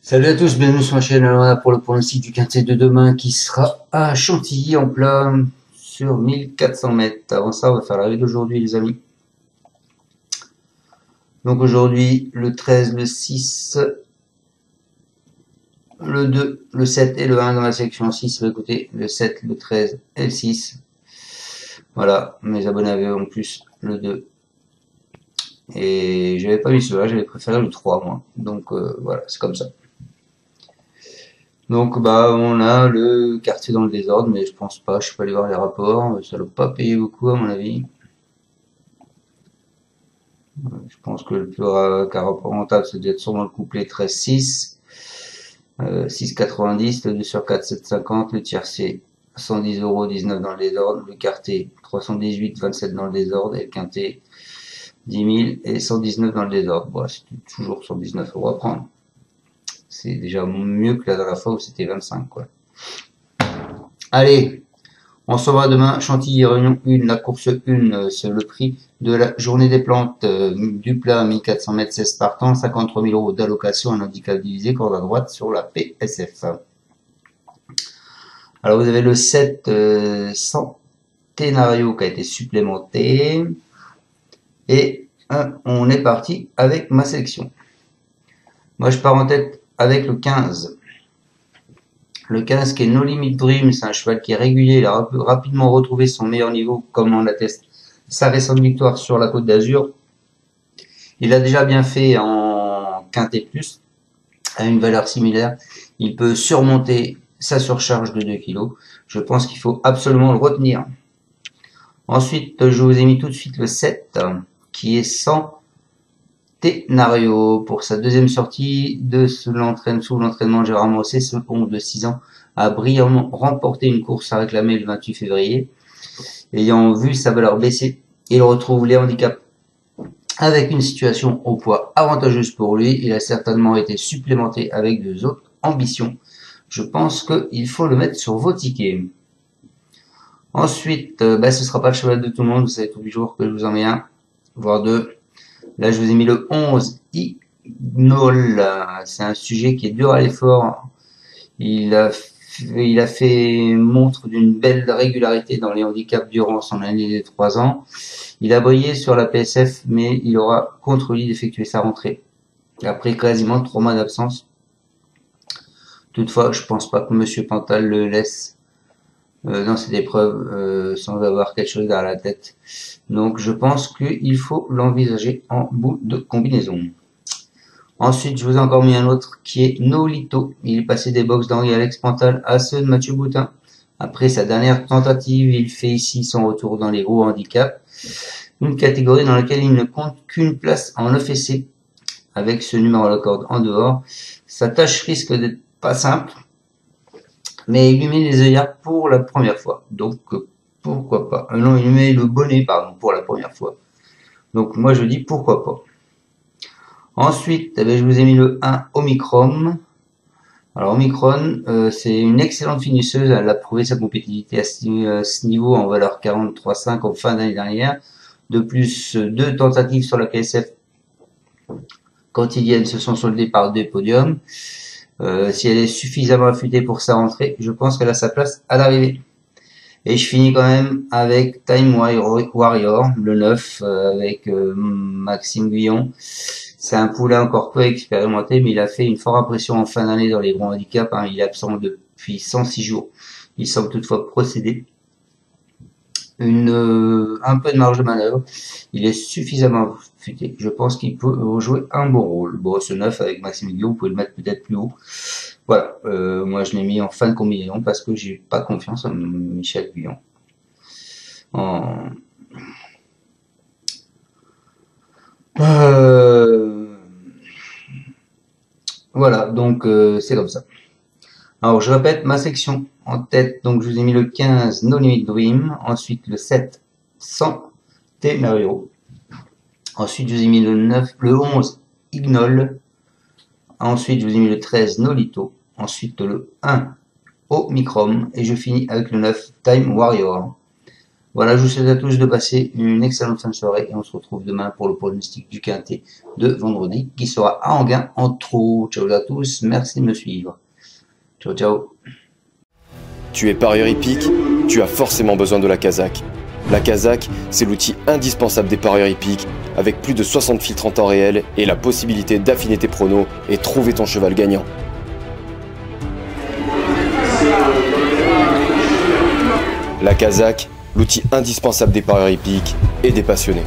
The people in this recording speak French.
Salut à tous, bienvenue sur ma chaîne. Alors là pour le pronostic du quintet de demain qui sera à Chantilly en plat sur 1400 mètres. Avant ça, on va faire la règle d'aujourd'hui les amis. Donc aujourd'hui, le 13, le 6, le 2, le 7 et le 1 dans la sélection 6. Bah, écoutez, le 7, le 13 et le 6. Voilà, mes abonnés avaient en plus le 2. Et j'avais pas mis celui-là, j'avais préféré le 3 moi. Donc voilà, c'est comme ça. Donc bah on a le quartier dans le désordre, mais je pense pas, je suis pas allé voir les rapports, ça ne doit pas payer beaucoup à mon avis. Je pense que le plus qu'un rapport rentable, c'est d'être sûrement le couplet 13-6, 6,90, le 2 sur 4, 7,50, le tiercé 110 €, 19 dans le désordre, le quartier 318, 27 dans le désordre, et le quintet 10 000 et 119 dans le désordre. Bon, c'est toujours 119 € à prendre. C'est déjà mieux que la dernière fois où c'était 25, quoi. Allez, on se revoit demain. Chantilly Réunion 1, la course 1, c'est le prix de la journée des plantes du plat 1400 mètres 16 partants, 53 000 € d'allocation, un handicap divisé, corde à droite sur la PSF. Alors vous avez le 7 Centenario qui a été supplémenté. Et on est parti avec ma sélection. Moi je pars en tête avec le 15. Le 15 qui est No Limit Dream, c'est un cheval qui est régulier, il a rapidement retrouvé son meilleur niveau, comme on l'atteste sa récente victoire sur la Côte d'Azur. Il a déjà bien fait en Quintet Plus, à une valeur similaire. Il peut surmonter sa surcharge de 2 kg. Je pense qu'il faut absolument le retenir. Ensuite, je vous ai mis tout de suite le 7, qui est Centenario. Pour sa deuxième sortie sous l'entraînement Gérard Mossé, ce 11 de 6 ans a brillamment remporté une course à réclamer le 28 février. Ayant vu sa valeur baisser, il retrouve les handicaps avec une situation au poids avantageuse pour lui. Il a certainement été supplémenté avec 2 autres ambitions. Je pense qu'il faut le mettre sur vos tickets. Ensuite, ce sera pas le cheval de tout le monde. Vous savez tous les jours que je vous en mets un, voire 2. Là, je vous ai mis le 11, Ignol. C'est un sujet qui est dur à l'effort. Il a fait montre d'une belle régularité dans les handicaps durant son année de 3 ans. Il a brillé sur la PSF, mais il aura contre lui d'effectuer sa rentrée après quasiment 3 mois d'absence. Toutefois, je pense pas que Monsieur Pantal le laisse dans cette épreuve sans avoir quelque chose derrière la tête. Donc je pense qu'il faut l'envisager en bout de combinaison. Ensuite, je vous ai encore mis un autre qui est Nolito. Il est passé des box d'Henri-Alex Pantal à ceux de Mathieu Boutin. Après sa dernière tentative, il fait ici son retour dans les gros handicaps. Une catégorie dans laquelle il ne compte qu'une place en EFC. Avec ce numéro à la corde en dehors, sa tâche risque d'être pas simple. Mais il lui met les œillères pour la première fois. Donc, pourquoi pas. Non, il lui met le bonnet, pardon, pour la première fois. Donc, moi, je dis pourquoi pas. Ensuite, je vous ai mis le 1 Omicron. Alors, Omicron, c'est une excellente finisseuse. Elle a prouvé sa compétitivité à ce niveau en valeur 43,5 en fin d'année dernière. De plus, 2 tentatives sur la PSF quotidienne se sont soldées par 2 podiums. Si elle est suffisamment affûtée pour sa rentrée, je pense qu'elle a sa place à l'arrivée. Et je finis quand même avec Time Warrior, le 9, avec Maxime Guillon. C'est un poulet encore peu expérimenté, mais il a fait une forte impression en fin d'année dans les grands handicaps. Il est absent depuis 106 jours. Il semble toutefois procéder un peu de marge de manœuvre. Il est suffisamment affûté. Je pense qu'il peut jouer un bon rôle. Bon, ce 9 avec Maxime Guillon, vous pouvez le mettre peut-être plus haut. Voilà, moi je l'ai mis en fin de combinaison parce que j'ai pas confiance en Michel Guillon. Voilà, donc c'est comme ça. Alors je répète ma section en tête, donc je vous ai mis le 15 No Limit Dream, ensuite le 7 Centenario, ensuite je vous ai mis le 9, le 11 Ignol, ensuite je vous ai mis le 13 Nolito, ensuite le 1 Omicron, et je finis avec le 9 Time Warrior. Voilà, je vous souhaite à tous de passer une excellente fin de soirée et on se retrouve demain pour le pronostic du quintet de vendredi qui sera à Enghien en trot. Ciao à tous, merci de me suivre. Ciao, ciao. Tu es parieur hippique, tu as forcément besoin de la Kazakh. La Kazakh, c'est l'outil indispensable des parieurs hippiques, avec plus de 60 filtres en temps réel et la possibilité d'affiner tes pronos et trouver ton cheval gagnant. La Kazakh, l'outil indispensable des parieurs hippiques et des passionnés.